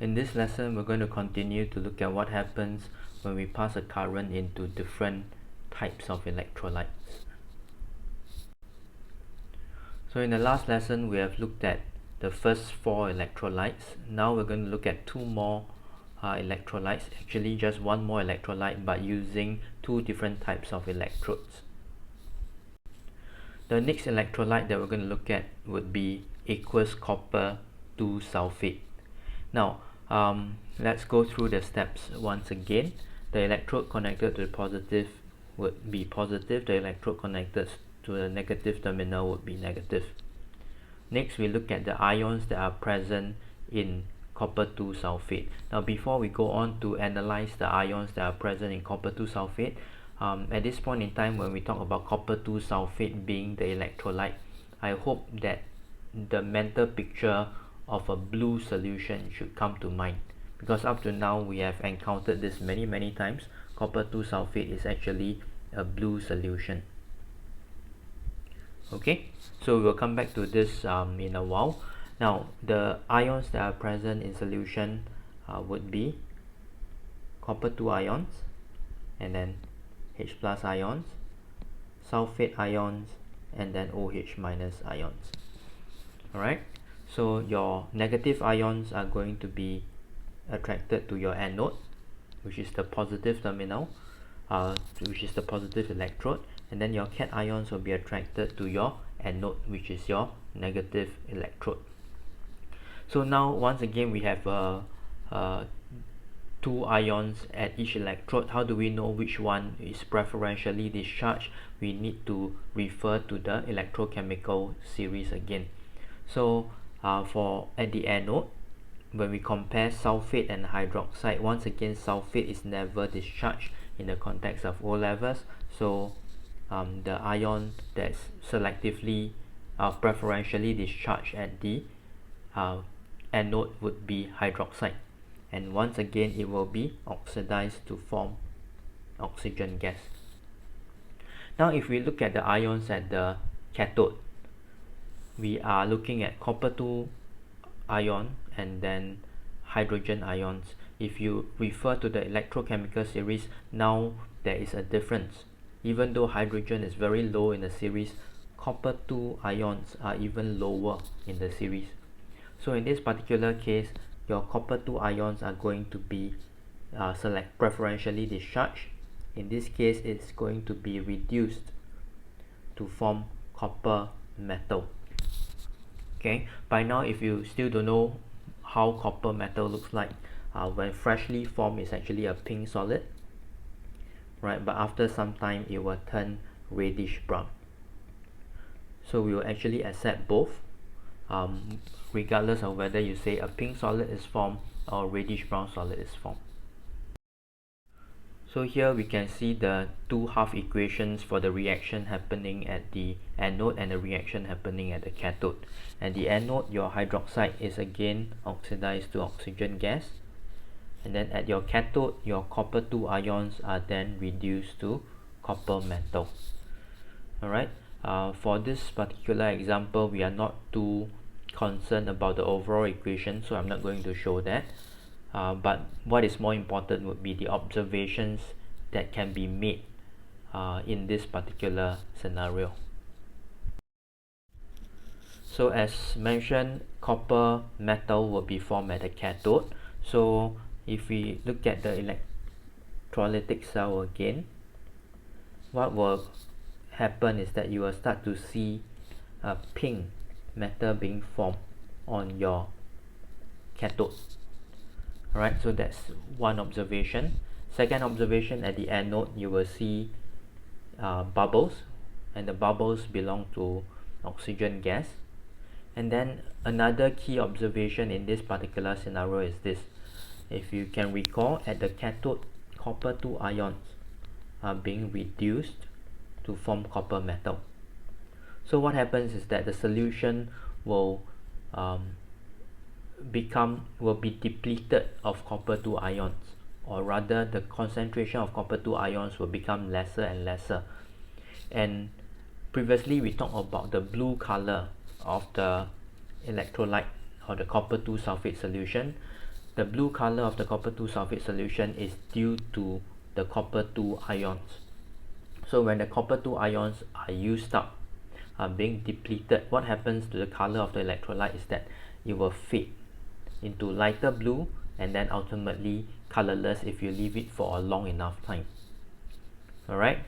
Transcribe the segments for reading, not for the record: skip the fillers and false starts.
In this lesson, we're going to continue to look at what happens when we pass a current into different types of electrolytes. So in the last lesson, we have looked at the first 4 electrolytes. Now we're going to look at 2 more electrolytes, actually just 1 more electrolyte, but using 2 different types of electrodes. The next electrolyte that we're going to look at would be aqueous copper 2 sulfate. Now, let's go through the steps once again. The electrode connected to the positive would be positive. The electrode connected to the negative terminal would be negative. Next, we look at the ions that are present in copper 2 sulfate. Now, before we go on to analyze the ions that are present in copper 2 sulfate, at this point in time, when we talk about copper 2 sulfate being the electrolyte, I hope that the mental picture of a blue solution should come to mind, because up to now we have encountered this many times. Copper 2 sulfate is actually a blue solution. Okay, so we'll come back to this in a while. Now, the ions that are present in solution would be copper 2 ions, and then H plus ions, sulfate ions, and then OH minus ions. Alright, so your negative ions are going to be attracted to your anode, which is the positive terminal, which is the positive electrode, and then your cations will be attracted to your anode, which is your negative electrode. So now once again we have 2 ions at each electrode. How do we know which one is preferentially discharged? We need to refer to the electrochemical series again. So for at the anode, when we compare sulfate and hydroxide, once again sulfate is never discharged in the context of O levels. So the ion that's selectively preferentially discharged at the anode would be hydroxide, and once again it will be oxidized to form oxygen gas. Now if we look at the ions at the cathode, we are looking at copper 2 ion and then hydrogen ions. If you refer to the electrochemical series, now there is a difference. Even though hydrogen is very low in the series, copper 2 ions are even lower in the series. So in this particular case, your copper 2 ions are going to be preferentially discharged. In this case, it's going to be reduced to form copper metal. Okay, by now if you still don't know how copper metal looks like, when freshly formed it's actually a pink solid, right? But after some time it will turn reddish brown. So we will actually accept both, regardless of whether you say a pink solid is formed or reddish brown solid is formed. So here we can see the 2 half equations for the reaction happening at the anode and the reaction happening at the cathode. At the anode, your hydroxide is again oxidized to oxygen gas, and then at your cathode, your copper 2 ions are then reduced to copper metal. Alright, for this particular example, we are not too concerned about the overall equation, so I'm not going to show that. But what is more important would be the observations that can be made in this particular scenario. So as mentioned, copper metal will be formed at the cathode. So if we look at the electrolytic cell again, what will happen is that you will start to see a pink metal being formed on your cathode. Alright, so that's one observation. Second observation, at the anode you will see bubbles, and the bubbles belong to oxygen gas. And then another key observation in this particular scenario is this. If you can recall, at the cathode, copper 2 ions are being reduced to form copper metal. So what happens is that the solution will be depleted of copper 2 ions, or rather the concentration of copper 2 ions will become lesser and lesser. And previously we talked about the blue color of the electrolyte or the copper 2 sulfate solution. the blue color of the copper 2 sulfate solution is due to the copper 2 ions. So when the copper 2 ions are used up, are being depleted, what happens to the color of the electrolyte is that it will fade into lighter blue and then ultimately colorless if you leave it for a long enough time. Alright,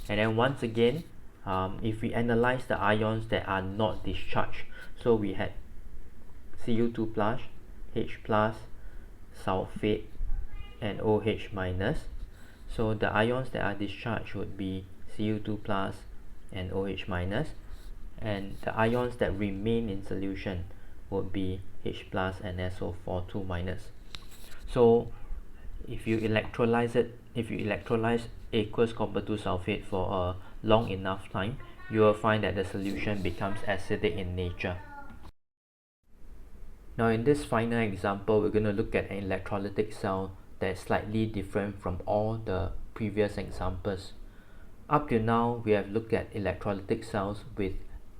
and then once again, if we analyze the ions that are not discharged, so we had Cu2 plus, H plus, sulfate, and OH minus. So the ions that are discharged would be Cu2 plus and OH minus, and the ions that remain in solution would be H plus and SO4 2 minus. So if you electrolyze aqueous copper 2 sulfate for a long enough time, you will find that the solution becomes acidic in nature. Now in this final example, we're going to look at an electrolytic cell that is slightly different from all the previous examples. Up till now, we have looked at electrolytic cells with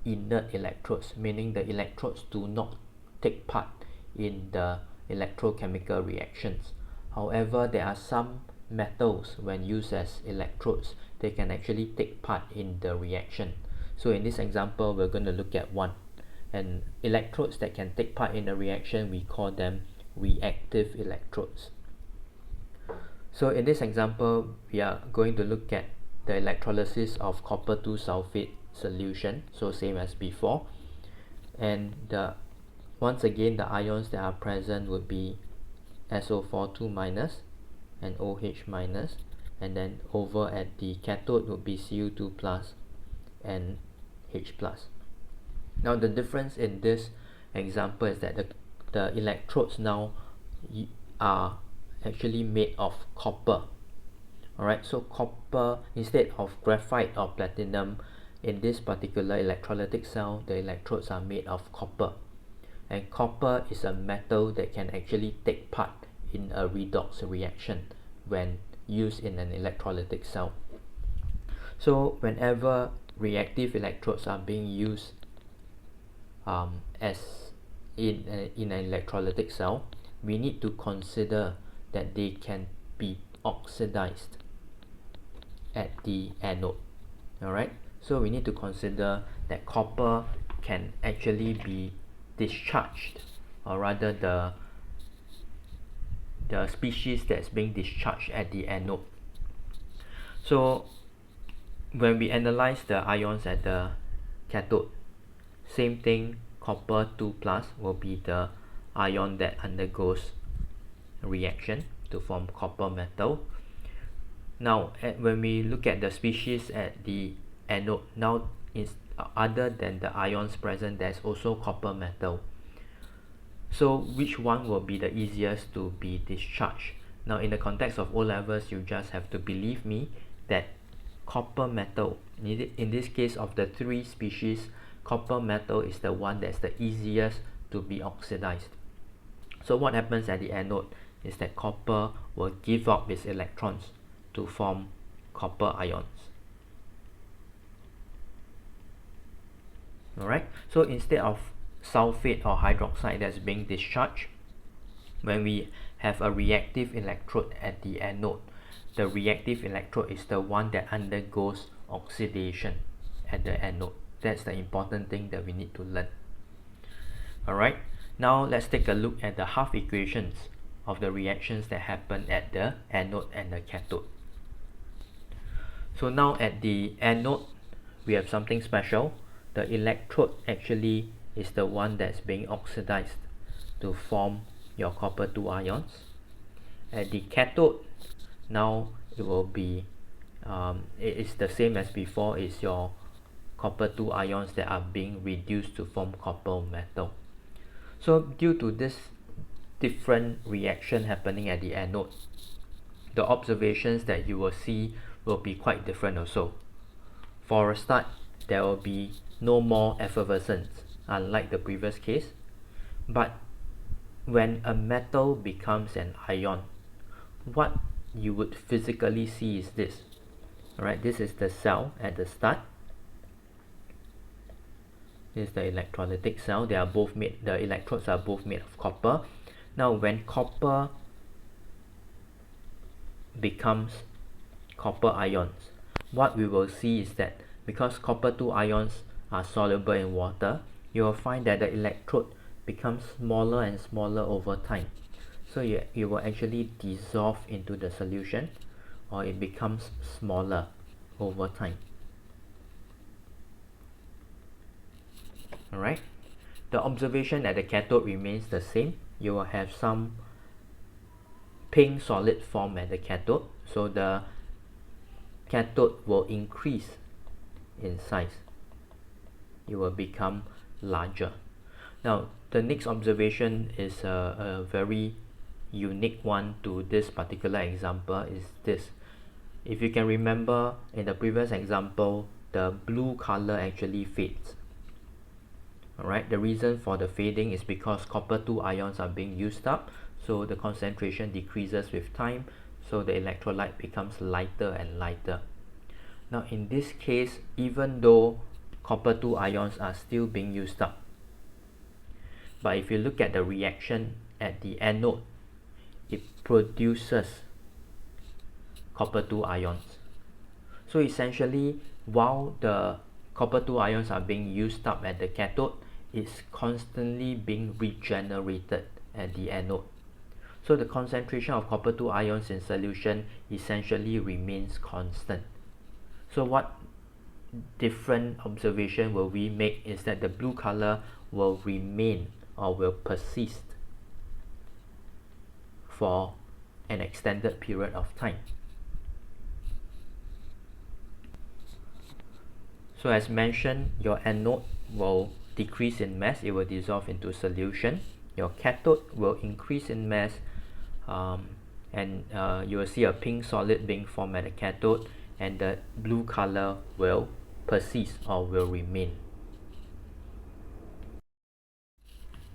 inert electrodes, meaning the electrodes do not take part in the electrochemical reactions. However, there are some metals, when used as electrodes, they can actually take part in the reaction. So in this example, we're going to look at one. And electrodes that can take part in the reaction, we call them reactive electrodes. So in this example, we are going to look at the electrolysis of copper 2 sulfate solution, so same as before. And once again, the ions that are present would be SO4 2 minus and OH minus, and then over at the cathode would be Cu2 plus and H plus. Now the difference in this example is that the electrodes now are actually made of copper. Alright, so copper, instead of graphite or platinum, in this particular electrolytic cell, the electrodes are made of copper. And copper is a metal that can actually take part in a redox reaction when used in an electrolytic cell. So whenever reactive electrodes are being used as in an electrolytic cell, we need to consider that they can be oxidized at the anode. Alright, so we need to consider that copper can actually be discharged, or rather the species that's being discharged at the anode. So when we analyze the ions at the cathode, same thing, copper 2 plus will be the ion that undergoes reaction to form copper metal. Now when we look at the species at the anode, now other than the ions present, there's also copper metal. So which one will be the easiest to be discharged? Now in the context of O-levels, you just have to believe me that copper metal, in this case of the three species, copper metal is the one that's the easiest to be oxidized. So what happens at the anode is that copper will give up its electrons to form copper ions. Alright, so instead of sulfate or hydroxide that's being discharged, when we have a reactive electrode at the anode, the reactive electrode is the one that undergoes oxidation at the anode. That's the important thing that we need to learn. Alright, now let's take a look at the half equations of the reactions that happen at the anode and the cathode. So now at the anode, we have something special. The electrode actually is the one that's being oxidized to form your copper 2 ions. At the cathode, now it will be it is the same as before. It's your copper 2 ions that are being reduced to form copper metal. So due to this different reaction happening at the anode, the observations that you will see will be quite different also. For a start, there will be no more effervescence, unlike the previous case. But when a metal becomes an ion, what you would physically see is this. Alright, this is the cell at the start. This is the electrolytic cell. They are both made, the electrodes are both made of copper. Now when copper becomes copper ions, what we will see is that because copper 2 ions are soluble in water, you will find that the electrode becomes smaller and smaller over time. So it will actually dissolve into the solution, or it becomes smaller over time. Alright, the observation at the cathode remains the same. You will have some pink solid form at the cathode, so the cathode will increase in size. It will become larger. Now the next observation is a very unique one to this particular example. Is this: if you can remember, in the previous example, the blue color actually fades. Alright, the reason for the fading is because copper 2 ions are being used up, so the concentration decreases with time, so the electrolyte becomes lighter and lighter. Now in this case, even though copper 2 ions are still being used up, but if you look at the reaction at the anode, it produces copper 2 ions. So essentially, while the copper 2 ions are being used up at the cathode, it's constantly being regenerated at the anode. So the concentration of copper 2 ions in solution essentially remains constant. So what different observation will we make is that the blue color will remain or will persist for an extended period of time. So as mentioned, your anode will decrease in mass, it will dissolve into solution. Your cathode will increase in mass, and you will see a pink solid being formed at the cathode, and the blue color will persist or will remain.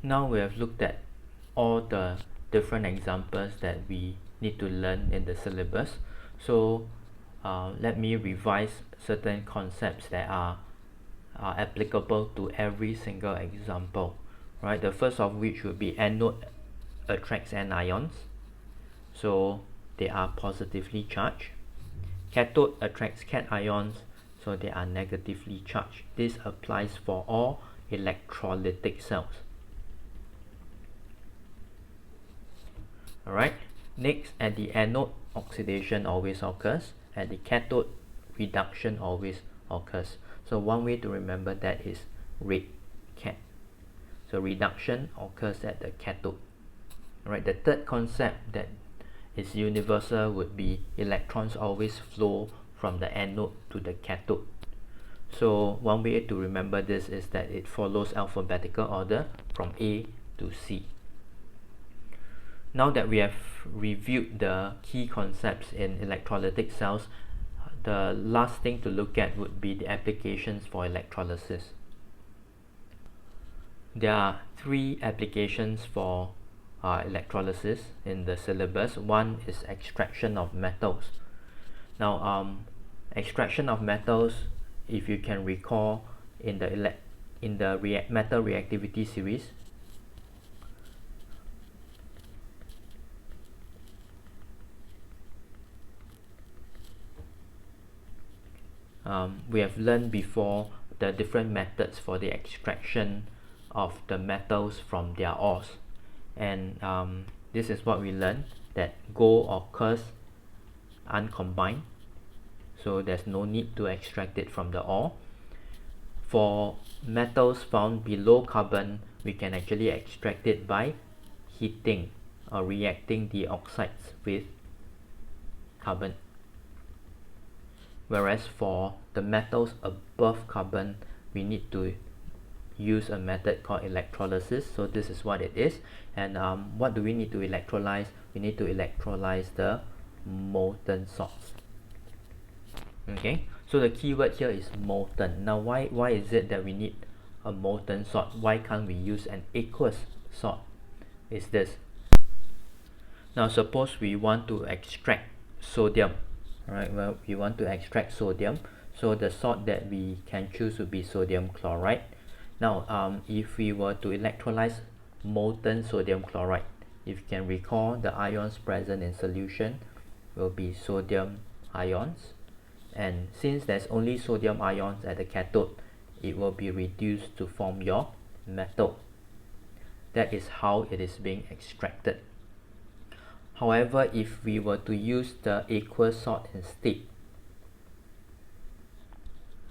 Now we have looked at all the different examples that we need to learn in the syllabus. So let me revise certain concepts that are applicable to every single example. Right, the first of which would be anode attracts anions, so they are positively charged. Cathode attracts cations, so they are negatively charged. This applies for all electrolytic cells. Alright, next, at the anode, oxidation always occurs. At the cathode, reduction always occurs. So one way to remember that is red cat. So reduction occurs at the cathode. Alright, the third concept that is universal would be electrons always flow from the anode to the cathode. So one way to remember this is that it follows alphabetical order from A to C. Now that we have reviewed the key concepts in electrolytic cells, the last thing to look at would be the applications for electrolysis. There are 3 applications for electrolysis in the syllabus. One is extraction of metals. Now extraction of metals, if you can recall, in the metal reactivity series, we have learned before the different methods for the extraction of the metals from their ores, and this is what we learned, that gold occurs uncombined, so there's no need to extract it from the ore. For metals found below carbon, we can actually extract it by heating or reacting the oxides with carbon. Whereas for the metals above carbon, we need to use a method called electrolysis. So this is what it is. And what do we need to electrolyze? We need to electrolyze the molten salts. Okay, so the keyword here is molten. Now why is it that we need a molten salt? Why can't we use an aqueous salt? Is this. Now suppose we want to extract sodium. Alright, well, we want to extract sodium, so the salt that we can choose would be sodium chloride. Now if we were to electrolyze molten sodium chloride, if you can recall, the ions present in solution will be sodium ions, and since there's only sodium ions at the cathode, it will be reduced to form your metal. That is how it is being extracted. However, if we were to use the aqueous salt instead,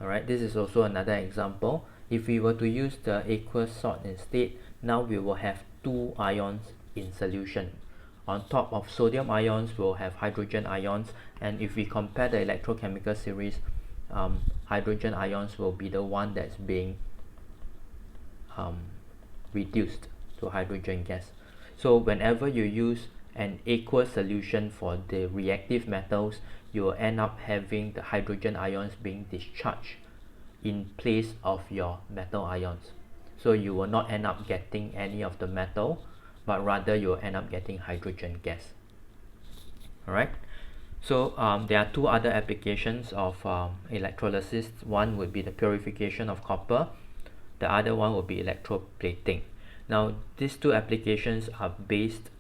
alright, this is also another example. If we were to use the aqueous salt instead, now we will have two ions in solution. On top of sodium ions, we'll have hydrogen ions, and if we compare the electrochemical series, hydrogen ions will be the one that's being reduced to hydrogen gas. So whenever you use an aqueous solution for the reactive metals, you will end up having the hydrogen ions being discharged in place of your metal ions. So you will not end up getting any of the metal, but rather you will end up getting hydrogen gas. Alright, so there are two other applications of electrolysis. One would be the purification of copper, the other one would be electroplating. Now these two applications are based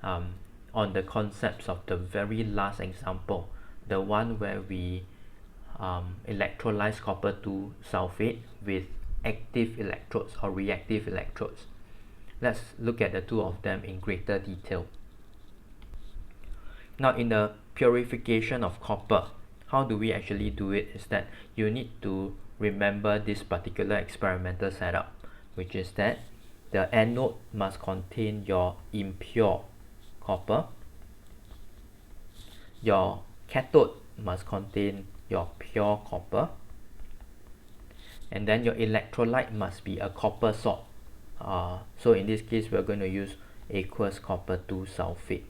on the concepts of the very last example, the one where we electrolyze copper to sulfate with active electrodes or reactive electrodes. Let's look at the two of them in greater detail. Now in the purification of copper, how do we actually do it is that you need to remember this particular experimental setup, which is that the anode must contain your impure copper, your cathode must contain your pure copper, and then your electrolyte must be a copper salt. So in this case, we're going to use aqueous copper 2 sulfate.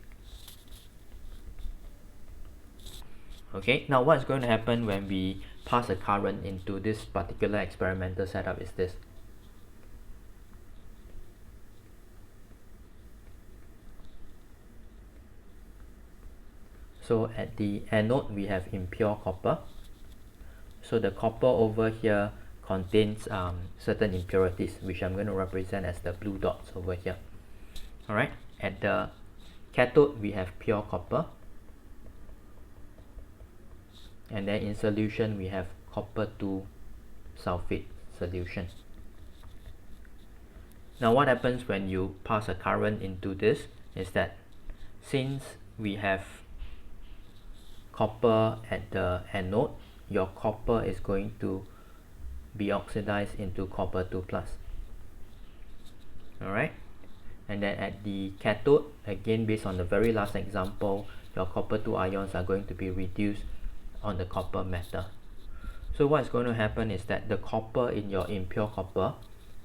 Okay, now what's going to happen when we pass a current into this particular experimental setup is this. So at the anode, we have impure copper. So the copper over here contains certain impurities, which I'm going to represent as the blue dots over here. Alright, at the cathode, we have pure copper. And then in solution, we have copper 2 sulfate solution. Now what happens when you pass a current into this is that since we have copper at the anode, your copper is going to be oxidized into copper 2 plus. Alright, and then at the cathode, again based on the very last example, your copper 2 ions are going to be reduced on the copper metal. So what's going to happen is that the copper in your impure copper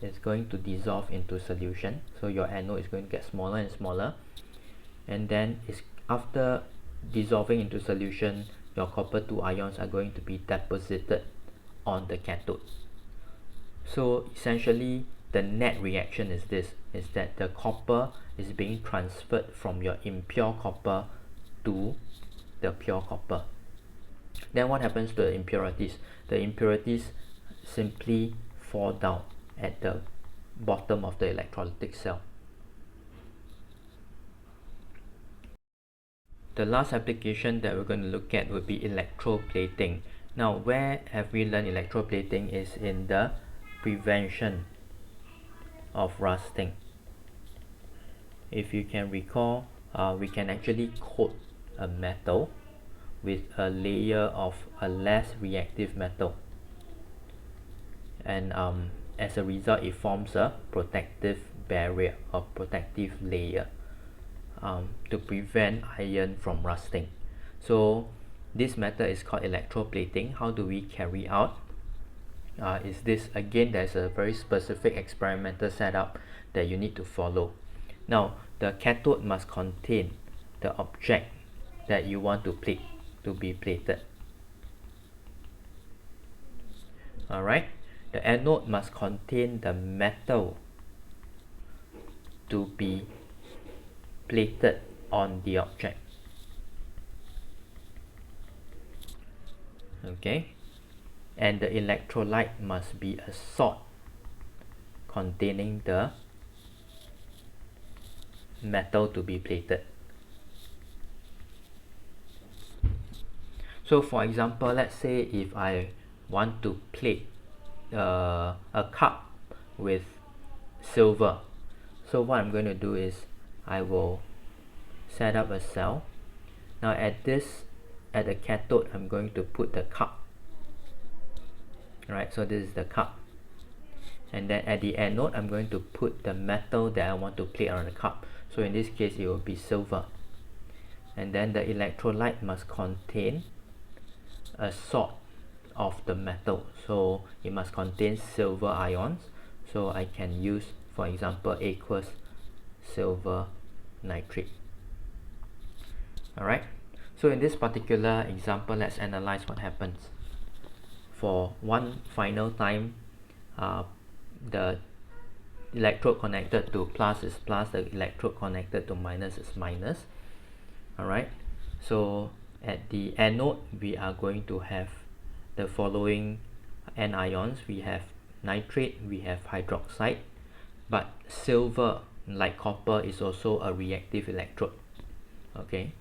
is going to dissolve into solution. So your anode is going to get smaller and smaller, and then after dissolving into solution, your copper 2 ions are going to be deposited on the cathode. So essentially the net reaction is this, is that the copper is being transferred from your impure copper to the pure copper. Then what happens to the impurities? The impurities simply fall down at the bottom of the electrolytic cell. The last application that we're going to look at would be electroplating. Now, where have we learned electroplating is in the prevention of rusting. If you can recall, we can actually coat a metal with a layer of a less reactive metal, and as a result it forms a protective barrier or protective layer to prevent iron from rusting. So this method is called electroplating. How do we carry out? Is this, again, there's a very specific experimental setup that you need to follow. Now the cathode must contain the object that you want to plate, to be plated. Alright, the anode must contain the metal to be plated on the object. Okay, and the electrolyte must be a salt containing the metal to be plated. So for example, let's say if I want to plate a cup with silver, so what I'm going to do is I will set up a cell. Now at the cathode, I'm going to put the cup. Right, so this is the cup, and then at the anode I'm going to put the metal that I want to plate on the cup. So in this case it will be silver, and then the electrolyte must contain a salt of the metal, so it must contain silver ions. So I can use, for example, aqueous silver nitrate. Alright, so in this particular example, let's analyze what happens. For one final time, the electrode connected to plus is plus, the electrode connected to minus is minus. Alright, so at the anode we are going to have the following anions. We have nitrate, we have hydroxide, but silver, like copper, is also a reactive electrode. Okay,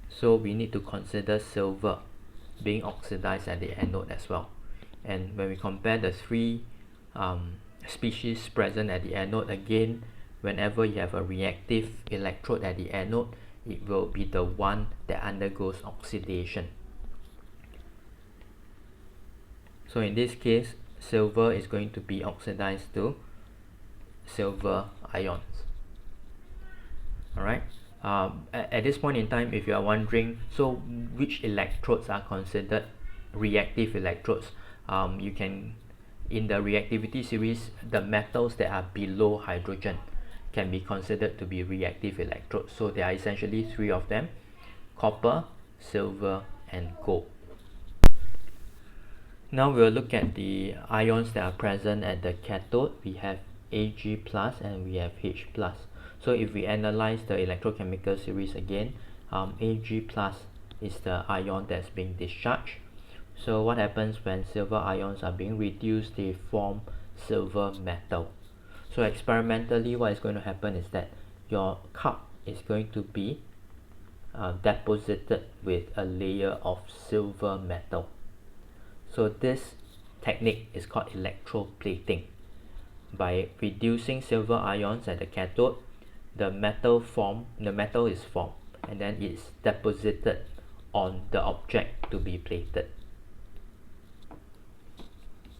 so we need to consider silver being oxidized at the anode as well. And when we compare the three species present at the anode, again, whenever you have a reactive electrode at the anode, it will be the one that undergoes oxidation. So in this case, silver is going to be oxidized to silver ions. Alright, at this point in time, if you are wondering, so which electrodes are considered reactive electrodes, you can, in the reactivity series, the metals that are below hydrogen can be considered to be reactive electrodes. So there are essentially three of them: copper, silver, and gold. Now we'll look at the ions that are present at the cathode. We have Ag plus and we have H plus. So if we analyze the electrochemical series again, Ag plus is the ion that's being discharged. So what happens when silver ions are being reduced? They form silver metal. So experimentally, what is going to happen is that your cup is going to be deposited with a layer of silver metal. So this technique is called electroplating. By reducing silver ions at the cathode, the metal is formed, and then it's deposited on the object to be plated.